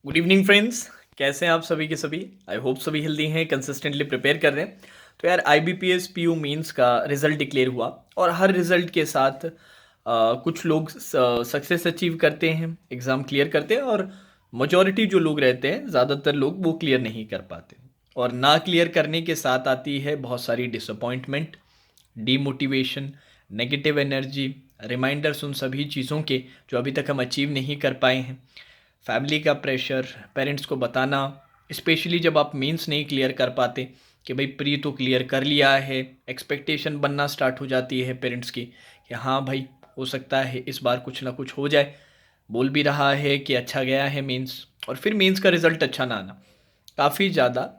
Good evening friends. कैसे हैं आप सभी के सभी। आई होप सभी हेल्दी हैं, कंसिस्टेंटली प्रिपेयर कर रहे हैं। तो यार IBPS PU मेंस का रिजल्ट डिक्लेयर हुआ और हर रिजल्ट के साथ कुछ लोग सक्सेस अचीव करते हैं, एग्ज़ाम क्लियर करते हैं और majority जो लोग रहते हैं, ज़्यादातर लोग वो क्लियर नहीं कर पाते। और ना क्लियर करने के साथ आती है बहुत सारी disappointment, demotivation, negative energy, reminders उन सभी चीज़ों के जो अभी तक हम अचीव नहीं कर पाए हैं, फैमिली का प्रेशर, पेरेंट्स को बताना, स्पेशली जब आप मेंस नहीं क्लियर कर पाते कि भाई प्री तो क्लियर कर लिया है, एक्सपेक्टेशन बनना स्टार्ट हो जाती है पेरेंट्स की कि हाँ भाई हो सकता है इस बार कुछ ना कुछ हो जाए, बोल भी रहा है कि अच्छा गया है मेंस, और फिर मेंस का रिज़ल्ट अच्छा ना आना, काफ़ी ज़्यादा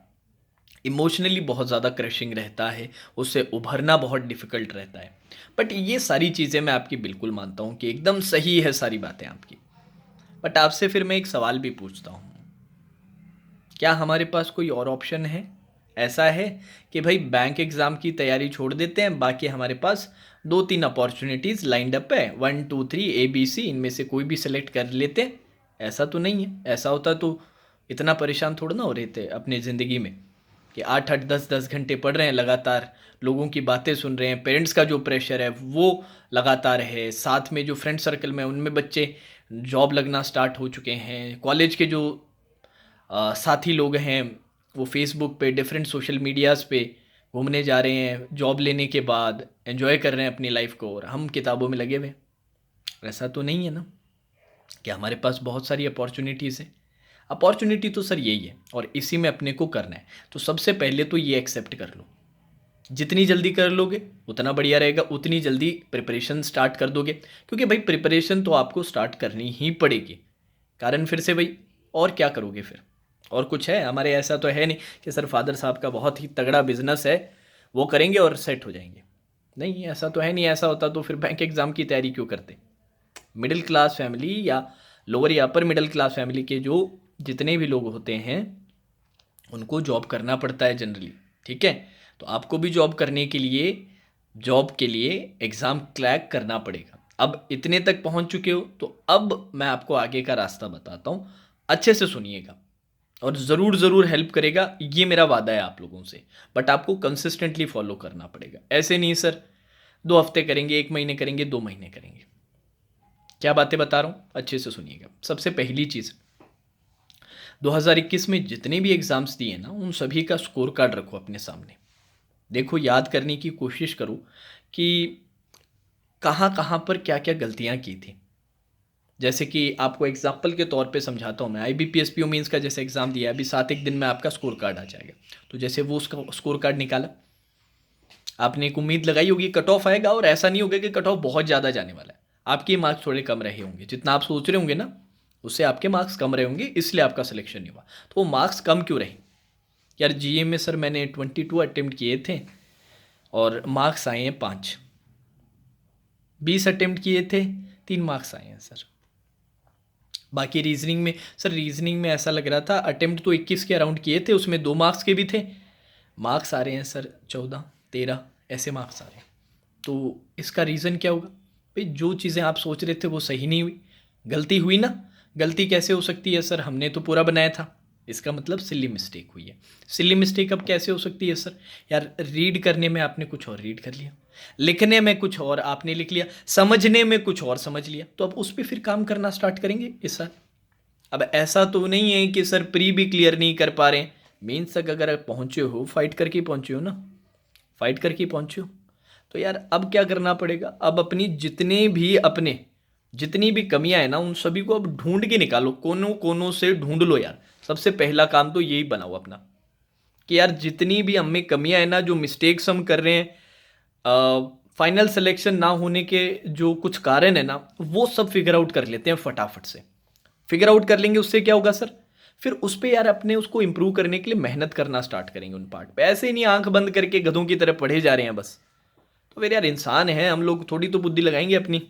इमोशनली बहुत ज़्यादा क्रशिंग रहता है, उससे उभरना बहुत डिफ़िकल्ट रहता है। बट ये सारी चीज़ें मैं आपकी बिल्कुल मानता हूँ कि एकदम सही है सारी बातें आपकी। बट आपसे फिर मैं एक सवाल भी पूछता हूँ, क्या हमारे पास कोई और ऑप्शन है? ऐसा है कि भाई बैंक एग्ज़ाम की तैयारी छोड़ देते हैं, बाकी हमारे पास 2-3 अपॉर्चुनिटीज़ लाइंड अप है, 1, 2, 3 ABC, इनमें से कोई भी सेलेक्ट कर लेते हैं? ऐसा तो नहीं है। ऐसा होता तो इतना परेशान थोड़ा ना हो रहे थे अपनी ज़िंदगी में कि 8-8, 10-10 घंटे पढ़ रहे हैं लगातार, लोगों की बातें सुन रहे हैं, पेरेंट्स का जो प्रेशर है वो लगातार है, साथ में जो फ्रेंड सर्कल में उनमें बच्चे जॉब लगना स्टार्ट हो चुके हैं, कॉलेज के जो साथी लोग हैं वो फेसबुक पे, डिफरेंट सोशल मीडियाज़ पे घूमने जा रहे हैं जॉब लेने के बाद, एंजॉय कर रहे हैं अपनी लाइफ को, और हम किताबों में लगे हुए हैं। ऐसा तो नहीं है ना कि हमारे पास बहुत सारी अपॉर्चुनिटीज़ हैं। अपॉर्चुनिटी तो सर यही है और इसी में अपने को करना है। तो सबसे पहले तो ये एक्सेप्ट कर लो, जितनी जल्दी कर लोगे उतना बढ़िया रहेगा, उतनी जल्दी प्रिपरेशन स्टार्ट कर दोगे, क्योंकि भाई प्रिपरेशन तो आपको स्टार्ट करनी ही पड़ेगी। कारण फिर से भाई, और क्या करोगे फिर? और कुछ है हमारे? ऐसा तो है नहीं कि सर फादर साहब का बहुत ही तगड़ा बिजनेस है, वो करेंगे और सेट हो जाएंगे। नहीं, ऐसा तो है नहीं। ऐसा होता तो फिर बैंक एग्ज़ाम की तैयारी क्यों करते? मिडिल क्लास फैमिली या लोअर या अपर मिडिल क्लास फैमिली के जो जितने भी लोग होते हैं उनको जॉब करना पड़ता है जनरली। ठीक है, तो आपको भी जॉब करने के लिए, जॉब के लिए एग्ज़ाम क्रैक करना पड़ेगा। अब इतने तक पहुंच चुके हो तो अब मैं आपको आगे का रास्ता बताता हूँ, अच्छे से सुनिएगा और ज़रूर ज़रूर हेल्प करेगा, ये मेरा वादा है आप लोगों से। बट आपको कंसिस्टेंटली फॉलो करना पड़ेगा, ऐसे नहीं सर 2 हफ्ते करेंगे, 1 महीने करेंगे, 2 महीने करेंगे। क्या बातें बता रहा हूँ, अच्छे से सुनिएगा। सबसे पहली चीज़, 2021 में जितने भी एग्ज़ाम्स दिए ना उन सभी का स्कोर कार्ड रखो अपने सामने। देखो, याद करने की कोशिश करो कि कहाँ कहाँ पर क्या क्या गलतियाँ की थी। जैसे कि आपको एग्जाम्पल के तौर पे समझाता हूँ मैं, IBPS PO मेंस का जैसे एग्ज़ाम दिया, अभी 7 एक दिन में आपका स्कोर कार्ड आ जाएगा। तो जैसे वो उसका स्कोर कार्ड निकाला, आपने एक उम्मीद लगाई होगी कट ऑफ आएगा, और ऐसा नहीं होगा कि कट ऑफ बहुत ज़्यादा जाने वाला है। आपके मार्क्स थोड़े कम रहे होंगे, जितना आप सोच रहे होंगे ना उससे आपके मार्क्स कम रहे होंगे, इसलिए आपका सिलेक्शन नहीं हुआ। तो वो मार्क्स कम क्यों रहे? यार GA में सर मैंने 22 अटेम्प्ट किए थे और मार्क्स आए हैं 5। 20 अटेम्प्ट किए थे, 3 मार्क्स आए हैं सर। बाकी रीजनिंग में सर, रीजनिंग में ऐसा लग रहा था अटेम्प्ट तो 21 के अराउंड किए थे, उसमें 2 मार्क्स के भी थे, मार्क्स आ रहे हैं सर 14, 13 ऐसे मार्क्स आ रहे हैं। तो इसका रीज़न क्या होगा? भाई जो चीज़ें आप सोच रहे थे वो सही नहीं हुई, गलती हुई ना। गलती कैसे हो सकती है सर? हमने तो पूरा बनाया था, इसका मतलब सिली मिस्टेक हुई है। सिली मिस्टेक अब कैसे हो सकती है सर? यार रीड करने में आपने कुछ और रीड कर लिया, लिखने में कुछ और आपने लिख लिया, समझने में कुछ और समझ लिया, तो अब उस पर फिर काम करना स्टार्ट करेंगे इस साल। अब ऐसा तो नहीं है कि सर प्री भी क्लियर नहीं कर पा रहे हैं, मेंस तक अगर आप पहुंचे हो, फाइट करके पहुंचे हो ना, फाइट करके पहुंचे हो, तो यार अब क्या करना पड़ेगा? अब अपने जितनी भी कमियां हैं ना उन सभी को अब ढूंढ के निकालो, कोनों कोनों से ढूंढ लो यार। सबसे पहला काम तो यही बनाओ अपना कि यार जितनी भी हम में कमियां हैं ना, जो मिस्टेक्स हम कर रहे हैं, फाइनल सिलेक्शन ना होने के जो कुछ कारण है ना, वो सब फिगर आउट कर लेते हैं फटाफट से। फिगर आउट कर लेंगे, उससे क्या होगा सर? फिर उस पे यार अपने उसको इंप्रूव करने के लिए मेहनत करना स्टार्ट करेंगे उन पार्ट पे। ऐसे ही नहीं आंख बंद करके गधों की तरह पढ़े जा रहे हैं बस। तो फिर यार इंसान है हम लोग, थोड़ी तो बुद्धि लगाएंगे अपनी,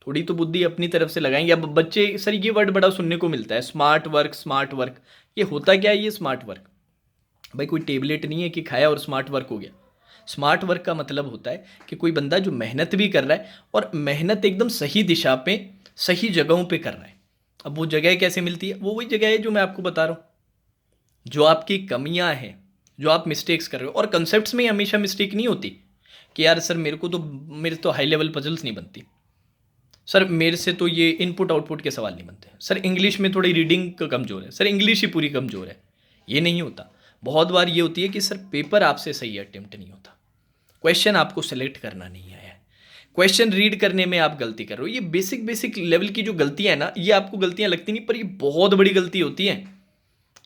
थोड़ी तो बुद्धि अपनी तरफ से लगाएंगे। अब बच्चे सर ये वर्ड बड़ा सुनने को मिलता है, स्मार्ट वर्क, स्मार्ट वर्क। ये होता क्या है ये स्मार्ट वर्क? भाई कोई टेबलेट नहीं है कि खाया और स्मार्ट वर्क हो गया। स्मार्ट वर्क का मतलब होता है कि कोई बंदा जो मेहनत भी कर रहा है और मेहनत एकदम सही दिशा पे, सही जगहों पे कर रहा है। अब वो जगह कैसे मिलती है? वो वही जगह है जो मैं आपको बता रहा हूँ, जो आपकी कमियां हैं, जो आप मिस्टेक्स कर रहे हो। और कंसेप्ट्स में हमेशा मिस्टेक नहीं होती कि यार सर मेरे तो हाई लेवल पजल्स नहीं बनती, सर मेरे से तो ये इनपुट आउटपुट के सवाल नहीं बनते, सर इंग्लिश में थोड़ी रीडिंग का कमज़ोर है, सर इंग्लिश ही पूरी कमज़ोर है। ये नहीं होता। बहुत बार ये होती है कि सर पेपर आपसे सही अटेम्प्ट नहीं होता, क्वेश्चन आपको सेलेक्ट करना नहीं आया है, क्वेश्चन रीड करने में आप गलती कर रहे हो। ये बेसिक बेसिक लेवल की जो गलतियां हैं ना, ये आपको गलतियां लगती नहीं, पर ये बहुत बड़ी गलती होती है।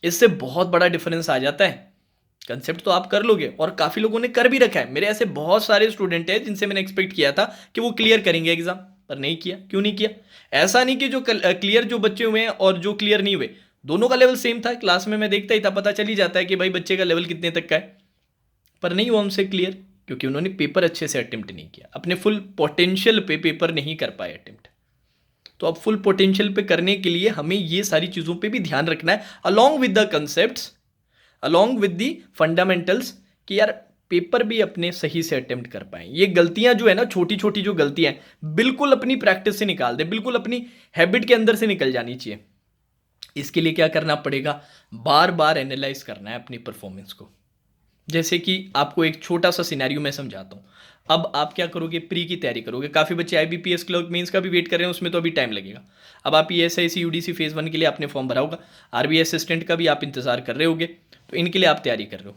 इससे बहुत बड़ा डिफरेंस आ जाता है। कंसेप्ट तो आप कर लोगे, और काफ़ी लोगों ने कर भी रखा है। मेरे ऐसे बहुत सारे स्टूडेंट हैं जिनसे मैंने एक्सपेक्ट किया था कि वो क्लियर करेंगे एग्जाम, पर नहीं किया। क्यों नहीं किया? ऐसा नहीं कि जो क्लियर जो बच्चे हुए हैं और जो क्लियर नहीं हुए, दोनों का लेवल सेम था। क्लास में मैं देखता ही था, पता चल ही जाता है कि भाई बच्चे का लेवल कितने तक का है। पर नहीं हुआ उनसे क्लियर, क्योंकि उन्होंने पेपर अच्छे से अटेम्प्ट नहीं किया, अपने फुल पोटेंशियल पे पेपर नहीं कर पाए अटेम्प्ट। तो अब फुल पोटेंशियल पे करने के लिए हमें ये सारी चीज़ों पे भी ध्यान रखना है, along with the concepts, along with the fundamentals, कि यार पेपर भी अपने सही से अटेम्प्ट कर पाए। ये गलतियां जो है ना, छोटी छोटी जो गलतियां हैं, बिल्कुल अपनी प्रैक्टिस से निकाल दे, बिल्कुल अपनी हैबिट के अंदर से निकल जानी चाहिए। इसके लिए क्या करना पड़ेगा? बार बार एनालाइज करना है अपनी परफॉर्मेंस को। जैसे कि आपको एक छोटा सा सिनेरियो मैं समझाता हूँ। अब आप क्या करोगे? प्री की तैयारी करोगे। काफ़ी बच्चे आईबीपीएस क्लर्क मेंस का भी वेट कर रहे हैं, उसमें तो अभी टाइम लगेगा। अब आप ईएसआईसी यूडीसी फेज 1 के लिए आपने फॉर्म भरा होगा, आरबीआई असिस्टेंट का भी आप इंतजार कर रहे होगे, तो इनके लिए आप तैयारी कर रहे हो,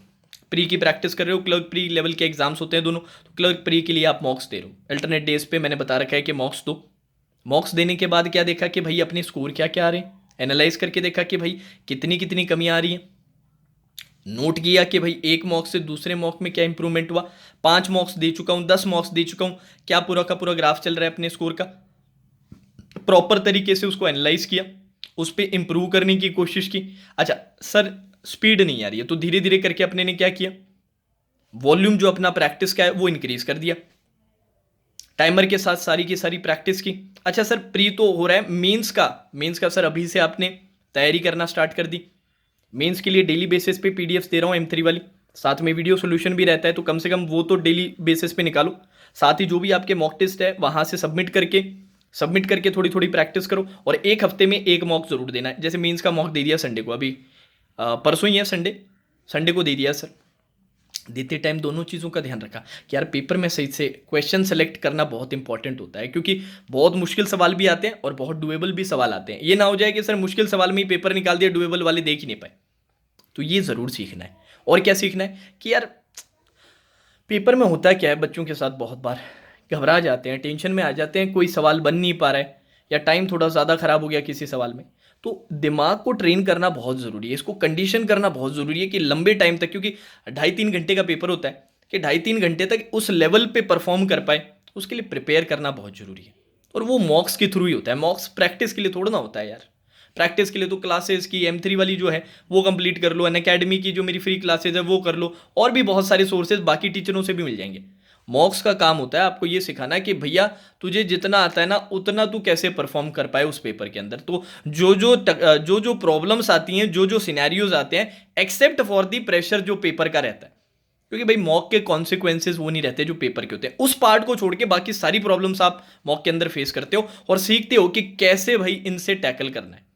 प्री की प्रैक्टिस कर रहे हो। क्लर्क प्री लेवल के एग्जाम्स होते हैं दोनों, तो क्लर्क प्री के लिए आप मॉक्स दे रहे हो। अल्टरनेट डेज पे मैंने बता रखा है कि मॉक्स दो। मॉक्स देने के बाद क्या देखा कि भाई अपने स्कोर क्या क्या आ रहे हैं, एनालाइज करके देखा कि भाई कितनी कितनी कमियां आ रही हैं। नोट किया कि भाई एक मॉक से दूसरे मॉक में क्या इंप्रूवमेंट हुआ। 5 मॉक्स दे चुका हूं, 10 मॉक्स दे चुका हूं, क्या पूरा का पूरा ग्राफ चल रहा है अपने स्कोर का। प्रॉपर तरीके से उसको एनालाइज किया, उस पर इंप्रूव करने की कोशिश की। अच्छा सर स्पीड नहीं आ रही है, तो धीरे धीरे करके अपने ने क्या किया, वॉल्यूम जो अपना प्रैक्टिस का है वो इंक्रीज कर दिया, टाइमर के साथ सारी की सारी प्रैक्टिस की। अच्छा सर प्री तो हो रहा है, मेंस का सर अभी से आपने तैयारी करना स्टार्ट कर दी। मेंस के लिए डेली बेसिस पे पीडीएफ दे रहा हूँ M3 वाली, साथ में वीडियो सोल्यूशन भी रहता है, तो कम से कम वो तो डेली बेसिस पे निकालो। साथ ही जो भी आपके मॉक टेस्ट है वहां से सबमिट करके थोड़ी थोड़ी प्रैक्टिस करो, और एक हफ्ते में एक मॉक जरूर देना है। जैसे मेंस का मॉक दे दिया संडे को, अभी परसों ही है संडे को दे दिया सर। देते टाइम दोनों चीज़ों का ध्यान रखा कि यार पेपर में सही से क्वेश्चन सेलेक्ट करना बहुत इंपॉर्टेंट होता है, क्योंकि बहुत मुश्किल सवाल भी आते हैं और बहुत डुएबल भी सवाल आते हैं। ये ना हो जाए कि सर मुश्किल सवाल में ही पेपर निकाल दिया, डुएबल वाले देख ही नहीं पाए। तो ये ज़रूर सीखना है। और क्या सीखना है कि यार पेपर में होता क्या है, बच्चों के साथ बहुत बार घबरा जाते हैं, टेंशन में आ जाते हैं, कोई सवाल बन नहीं पा रहा है, या टाइम थोड़ा ज़्यादा ख़राब हो गया किसी सवाल में। तो दिमाग को ट्रेन करना बहुत ज़रूरी है, इसको कंडीशन करना बहुत ज़रूरी है कि लंबे टाइम तक, क्योंकि 2.5-3 घंटे का पेपर होता है, कि 2.5-3 घंटे तक उस लेवल पे परफॉर्म कर पाए, उसके लिए प्रिपेयर करना बहुत ज़रूरी है। और वो मॉक्स के थ्रू ही होता है, मॉक्स प्रैक्टिस के लिए थोड़ा ना होता है यार। प्रैक्टिस के लिए तो क्लासेस की M3 वाली जो है वो कंप्लीट कर लो, अनअकैडमी की जो मेरी फ्री क्लासेज है वो कर लो, और भी बहुत सारे सोर्सेज बाकी टीचरों से भी मिल जाएंगे। मॉक्स का काम होता है आपको ये सिखाना कि भैया तुझे जितना आता है ना, उतना तू कैसे परफॉर्म कर पाए उस पेपर के अंदर। तो जो प्रॉब्लम्स आती हैं, जो सिनेरियोज आते हैं, एक्सेप्ट फॉर दी प्रेशर जो पेपर का रहता है, क्योंकि भाई मॉक के कॉन्सिक्वेंसेज वो नहीं रहते जो पेपर के होते हैं, उस पार्ट को छोड़ के बाकी सारी प्रॉब्लम्स आप मॉक के अंदर फेस करते हो और सीखते हो कि कैसे भाई इनसे टैकल करना है।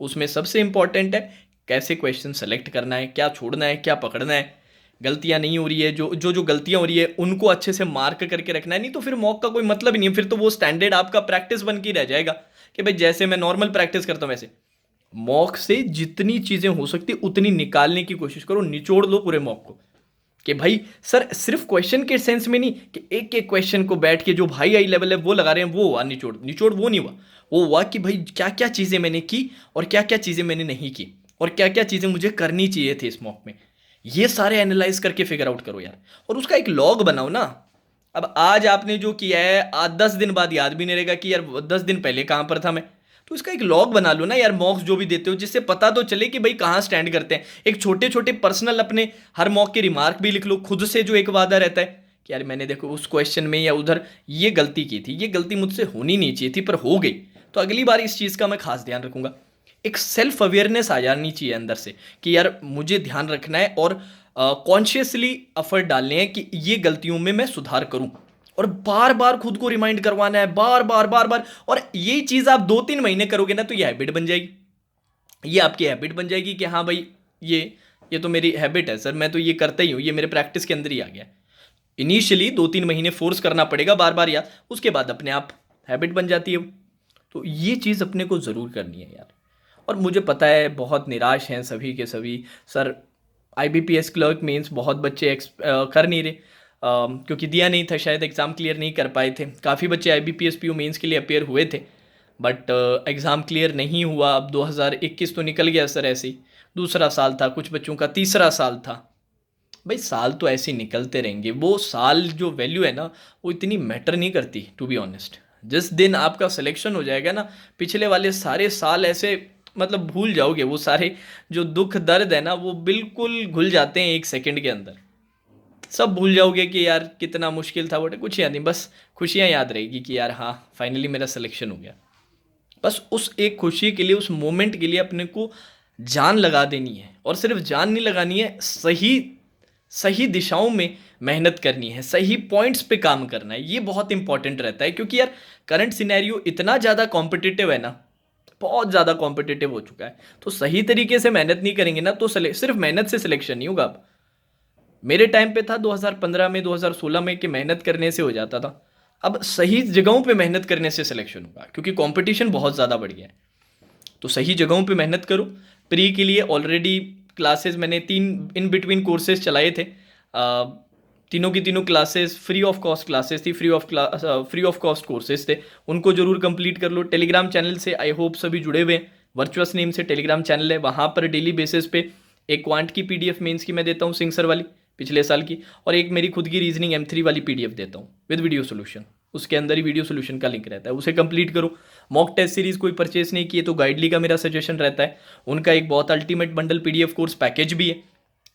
उसमें सबसे इंपॉर्टेंट है कैसे क्वेश्चन सेलेक्ट करना है, क्या छोड़ना है, क्या पकड़ना है, गलतियां नहीं हो रही है, जो गलतियां हो रही है उनको अच्छे से मार्क करके रखना है। नहीं तो फिर मॉक का कोई मतलब ही नहीं है, फिर तो वो स्टैंडर्ड आपका प्रैक्टिस बन के रह जाएगा कि भाई जैसे मैं नॉर्मल प्रैक्टिस करता हूं वैसे। मॉक से जितनी चीजें हो सकती उतनी निकालने की कोशिश करो, निचोड़ लो पूरे मॉक को। कि भाई सर सिर्फ क्वेश्चन के सेंस में नहीं कि एक एक क्वेश्चन को बैठ के जो भाई आई लेवल है वो लगा रहे हैं, वो हुआ निचोड़। निचोड़ वो नहीं हुआ, वो हुआ कि भाई क्या क्या चीज़ें मैंने की और क्या क्या चीज़ें मैंने नहीं की, और क्या क्या चीज़ें मुझे करनी चाहिए थी इस मॉक में। ये सारे एनालाइज करके फिगर आउट करो यार, और उसका एक लॉग बनाओ ना। अब आज आपने जो किया है, आज 10 दिन बाद याद भी नहीं रहेगा कि यार 10 दिन पहले कहाँ पर था मैं। तो इसका एक लॉग बना लो ना यार, मॉक्स जो भी देते हो, जिससे पता तो चले कि भाई कहाँ स्टैंड करते हैं। एक छोटे छोटे पर्सनल अपने हर मॉक के रिमार्क भी लिख लो खुद से, जो एक वादा रहता है कि यार मैंने देखो उस क्वेश्चन में या उधर ये गलती की थी, ये गलती मुझसे होनी नहीं चाहिए थी पर हो गई, तो अगली बार इस चीज़ का मैं खास ध्यान रखूंगा। एक सेल्फ अवेयरनेस आ जानी चाहिए अंदर से कि यार मुझे ध्यान रखना है और कॉन्शियसली एफर्ट डालने हैं कि ये गलतियों में मैं सुधार करूं। और बार बार खुद को रिमाइंड करवाना है, बार बार बार बार। और ये चीज आप 2-3 महीने करोगे ना तो ये हैबिट बन जाएगी। ये आपकी हैबिट बन जाएगी कि हाँ भाई ये ये तो मेरी हैबिट है सर, मैं तो ये करता ही हूँ, ये मेरे प्रैक्टिस के अंदर ही आ गया। इनिशियली 2-3 महीने फोर्स करना पड़ेगा बार बार यार, उसके बाद अपने आप हैबिट बन जाती है वो। तो ये चीज़ अपने को ज़रूर करनी है यार। और मुझे पता है बहुत निराश हैं सभी के सभी सर, आईबीपीएस क्लर्क मेंस बहुत बच्चे कर नहीं रहे, क्योंकि दिया नहीं था शायद, एग्ज़ाम क्लियर नहीं कर पाए थे। काफ़ी बच्चे आईबीपीएस पीयू मेंस के लिए अपेयर हुए थे, बट एग्ज़ाम क्लियर नहीं हुआ। अब 2021 तो निकल गया सर, ऐसे ही दूसरा साल था, कुछ बच्चों का तीसरा साल था। भाई साल तो ऐसे ही निकलते रहेंगे, वो साल जो वैल्यू है ना वो इतनी मैटर नहीं करती टू बी ऑनेस्ट। जिस दिन आपका सिलेक्शन हो जाएगा ना, पिछले वाले सारे साल ऐसे मतलब भूल जाओगे, वो सारे जो दुख दर्द है ना वो बिल्कुल घुल जाते हैं 1 सेकंड के अंदर। सब भूल जाओगे कि यार कितना मुश्किल था, बट कुछ याद नहीं, बस खुशियाँ याद रहेगी कि यार हाँ फाइनली मेरा सिलेक्शन हो गया। बस उस एक खुशी के लिए, उस मोमेंट के लिए अपने को जान लगा देनी है। और सिर्फ जान नहीं लगानी है, सही सही दिशाओं में मेहनत करनी है, सही पॉइंट्स पे काम करना है। ये बहुत इंपॉर्टेंट रहता है, क्योंकि यार करंट सिनेरियो इतना ज़्यादा कॉम्पिटिटिव है ना, बहुत ज़्यादा कॉम्पिटिटिव हो चुका है। तो सही तरीके से मेहनत नहीं करेंगे ना तो सिर्फ मेहनत से सिलेक्शन नहीं होगा। अब मेरे टाइम पे था 2015 में, 2016 में कि मेहनत करने से हो जाता था। अब सही जगहों पे मेहनत करने से सिलेक्शन होगा, क्योंकि कंपटीशन बहुत ज़्यादा बढ़ गया है। तो सही जगहों पे मेहनत करो। प्री के लिए ऑलरेडी क्लासेस मैंने 3 इन बिटवीन कोर्सेज चलाए थे। तीनों की तीनों classes free of cost classes थी, फ्री ऑफ कॉस्ट कोर्सेज थे। उनको जरूर कंप्लीट कर लो। टेलीग्राम चैनल से आई होप सभी जुड़े हुए हैं। वर्चुअस नेम से टेलीग्राम चैनल है, वहाँ पर डेली बेसिस पे एक क्वांट की पीडीएफ मेंस की मैं देता हूँ, सिंह सर वाली पिछले साल की, और एक मेरी खुद की रीजनिंग M3 वाली पीडीएफ देता हूँ विद वीडियो सोल्यूशन। उसके अंदर ही वीडियो सोल्यूशन का लिंक रहता है, उसे कंप्लीट करो। मॉक टेस्ट सीरीज कोई परचेस नहीं किए तो गाइडली का मेरा सजेशन रहता है। उनका एक बहुत ultimate bundle PDF course package भी है,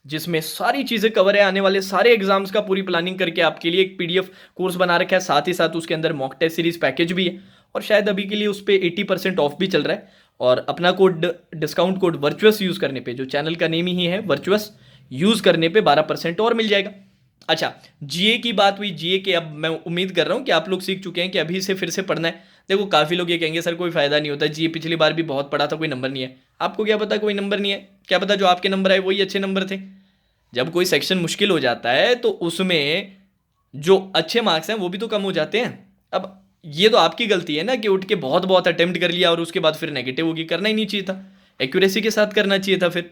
जिसमें सारी चीज़ें कवर है, आने वाले सारे एग्जाम्स का पूरी प्लानिंग करके आपके लिए एक पीडीएफ कोर्स बना रखा है। साथ ही साथ उसके अंदर मॉक टेस्ट सीरीज पैकेज भी है, और शायद अभी के लिए उस पर 80% ऑफ भी चल रहा है। और अपना code, discount code virtuous use करने पे, जो चैनल का नेम ही है वर्चुअस, यूज़ करने पे 12% और मिल जाएगा। अच्छा, जीए की बात हुई। जीए के अब मैं उम्मीद कर रहा हूँ कि आप लोग सीख चुके हैं कि अभी से फिर से पढ़ना है। देखो काफ़ी लोग ये कहेंगे सर कोई फ़ायदा नहीं होता, जीए पिछली बार भी बहुत पढ़ा था, कोई नंबर नहीं है। आपको क्या पता कोई नंबर नहीं है, क्या पता जो आपके नंबर आए वही अच्छे नंबर थे। जब कोई सेक्शन मुश्किल हो जाता है तो उसमें जो अच्छे मार्क्स हैं वो भी तो कम हो जाते हैं। अब ये तो आपकी गलती है ना कि उठ के बहुत बहुत अटेम्प्ट कर लिया और उसके बाद फिर नेगेटिव होगी। करना ही नहीं चाहिए था, एक्यूरेसी के साथ करना चाहिए था फिर।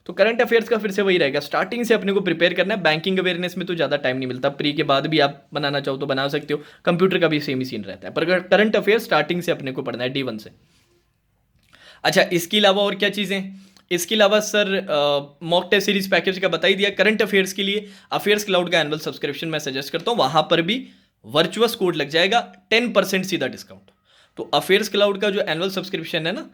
तो करंट अफेयर्स का फिर से वही रहेगा, स्टार्टिंग से अपने को प्रिपेयर करना है। बैंकिंग अवेयरनेस में तो ज़्यादा टाइम नहीं मिलता, प्री के बाद भी आप बनाना चाहो तो बना सकते हो। कंप्यूटर का भी सेम ही सीन रहता है, पर करंट अफेयर्स स्टार्टिंग से अपने को पढ़ना है D1 से। अच्छा, इसके अलावा और क्या चीज़ें? इसके अलावा sir mock test series package का बता ही दिया। करंट अफेयर्स के लिए अफेयर्स क्लाउड का एनुअल सब्सक्रिप्शन मैं सजेस्ट करता हूँ, वहाँ पर भी वर्चुअस कोड लग जाएगा 10% सीधा डिस्काउंट। तो अफेयर्स क्लाउड का जो एनुअल सब्सक्रिप्शन है ना,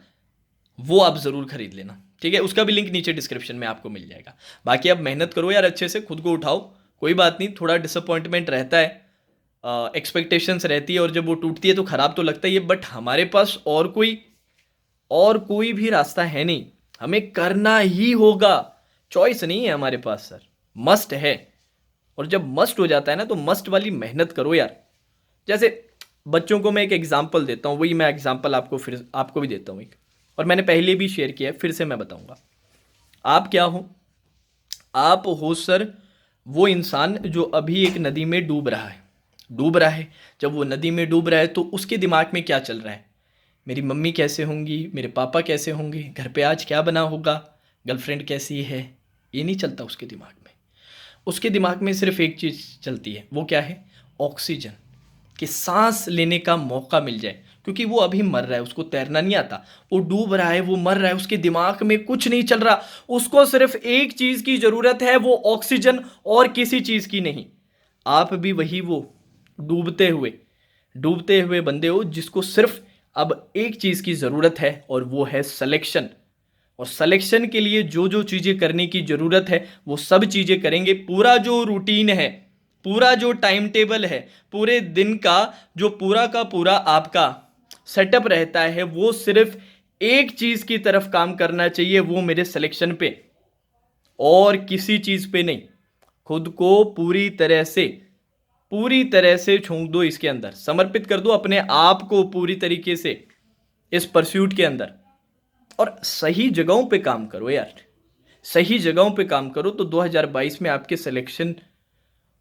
वो आप ज़रूर खरीद लेना, ठीक है। उसका भी लिंक नीचे डिस्क्रिप्शन में आपको मिल जाएगा। बाकी आप मेहनत करो यार, अच्छे से खुद को उठाओ। कोई बात नहीं, थोड़ा डिसअपॉइंटमेंट रहता है, एक्सपेक्टेशंस रहती है, और जब वो टूटती है तो ख़राब तो लगता ही है। बट हमारे पास और कोई भी रास्ता है नहीं, हमें करना ही होगा। चॉइस नहीं है हमारे पास सर, मस्ट है। और जब मस्ट हो जाता है ना तो मस्ट वाली मेहनत करो यार। जैसे बच्चों को मैं एक एग्जाम्पल देता हूँ, वही मैं एग्जाम्पल आपको भी देता हूँ एक, और मैंने पहले भी शेयर किया है, फिर से मैं बताऊंगा। आप क्या हो? आप हो सर वो इंसान जो अभी एक नदी में डूब रहा है। जब वो नदी में डूब रहा है तो उसके दिमाग में क्या चल रहा है? मेरी मम्मी कैसे होंगी, मेरे पापा कैसे होंगे, घर पे आज क्या बना होगा, गर्लफ्रेंड कैसी है, ये नहीं चलता उसके दिमाग में। उसके दिमाग में सिर्फ एक चीज़ चलती है, वो क्या है? ऑक्सीजन, कि सांस लेने का मौका मिल जाए। क्योंकि वो अभी मर रहा है, उसको तैरना नहीं आता, वो डूब रहा है, वो मर रहा है, उसके दिमाग में कुछ नहीं चल रहा। उसको सिर्फ एक चीज़ की ज़रूरत है, वो ऑक्सीजन, और किसी चीज़ की नहीं। आप भी वही वो डूबते हुए बंदे हो जिसको सिर्फ अब एक चीज़ की ज़रूरत है, और वो है सिलेक्शन। और सिलेक्शन के लिए जो जो चीज़ें करने की ज़रूरत है वो सब चीज़ें करेंगे। पूरा जो रूटीन है, पूरा जो टाइम टेबल है, पूरे दिन का जो पूरा का पूरा आपका सेटअप रहता है, वो सिर्फ एक चीज़ की तरफ काम करना चाहिए, वो मेरे सिलेक्शन पे, और किसी चीज़ पे नहीं। खुद को पूरी तरह से पूरी तरह से झोंक दो इसके अंदर, समर्पित कर दो अपने आप को पूरी तरीके से इस परस्यूट के अंदर, और सही जगहों पे काम करो यार, सही जगहों पे काम करो तो 2022 में आपके सिलेक्शन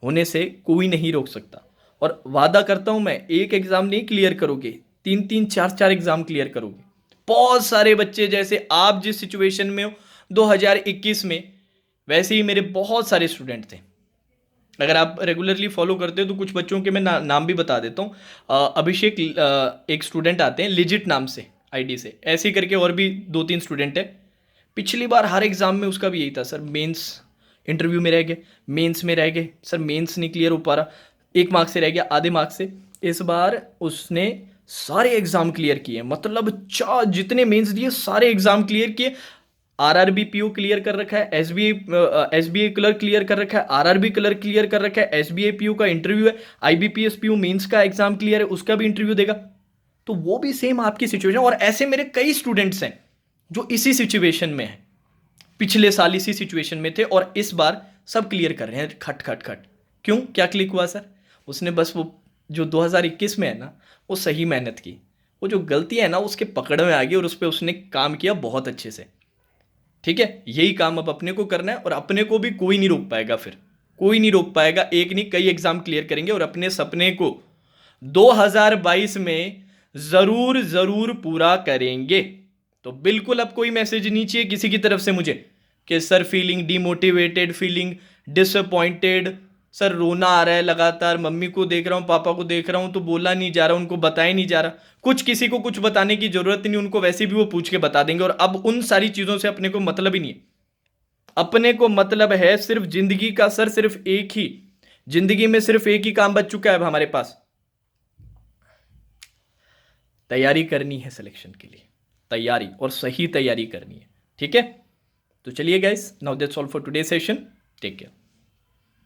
होने से कोई नहीं रोक सकता। और वादा करता हूं मैं, एक एग्जाम नहीं क्लियर करोगे, 3-3 4-4 एग्जाम क्लियर करोगे। बहुत सारे बच्चे जैसे आप जिस सिचुएशन में हो 2021 में, वैसे ही मेरे बहुत सारे स्टूडेंट थे। अगर आप रेगुलरली फॉलो करते हो तो कुछ बच्चों के मैं नाम भी बता देता हूँ। अभिषेक एक स्टूडेंट आते हैं लिजिट नाम से आईडी से, ऐसे ही करके और भी 2-3 स्टूडेंट है। पिछली बार हर एग्जाम में उसका भी यही था, सर मेंस इंटरव्यू में रह गए, मेंस में रह गए, सर मेंस नहीं क्लियर हो पा रहा, 1 मार्क्स से रह गया, आधे मार्क्स से। इस बार उसने सारे एग्जाम क्लियर किए, मतलब जितने मेंस दिए सारे एग्जाम क्लियर किए। आरआरबी पीओ क्लियर कर रखा है, एसबीआई क्लर्क क्लियर कर रखा है, आरआरबी क्लर्क क्लियर कर रखा है, एसबीआई पीओ का इंटरव्यू है, आईबीपीएस पीओ मेंस का एग्जाम क्लियर है, उसका भी इंटरव्यू देगा। तो वो भी सेम आपकी सिचुएशन, और ऐसे मेरे कई स्टूडेंट्स हैं जो इसी सिचुएशन में है, पिछले साल इसी सिचुएशन में थे और इस बार सब क्लियर कर रहे हैं खट खट खट। क्यों, क्या क्लिक हुआ सर? उसने बस वो जो 2021 में है ना, वो सही मेहनत की, वो जो गलती है ना उसके पकड़ में आ गई और उस पर उसने काम किया बहुत अच्छे से। ठीक है, यही काम अब अपने को करना है, और अपने को भी कोई नहीं रोक पाएगा, फिर कोई नहीं रोक पाएगा। एक नहीं कई एग्जाम क्लियर करेंगे और अपने सपने को 2022 में जरूर जरूर पूरा करेंगे। तो बिल्कुल अब कोई मैसेज नहीं चाहिए किसी की तरफ से मुझे कि sir feeling demotivated, feeling disappointed, sir रोना आ रहा है लगातार, मम्मी को देख रहा हूँ, पापा को देख रहा हूँ तो बोला नहीं जा रहा, उनको बताया नहीं जा रहा। कुछ किसी को कुछ बताने की जरूरत नहीं, उनको वैसे भी वो पूछ के बता देंगे। और अब उन सारी चीजों से अपने को मतलब ही नहीं है। अपने को मतलब है सिर्फ जिंदगी का, सर सिर्फ एक ही जिंदगी में सिर्फ एक ही काम बच चुका है अब हमारे पास, तैयारी करनी है सिलेक्शन के लिए, तैयारी और सही तैयारी करनी है। ठीक है, तो चलिए guys, now that's all for today session, take care.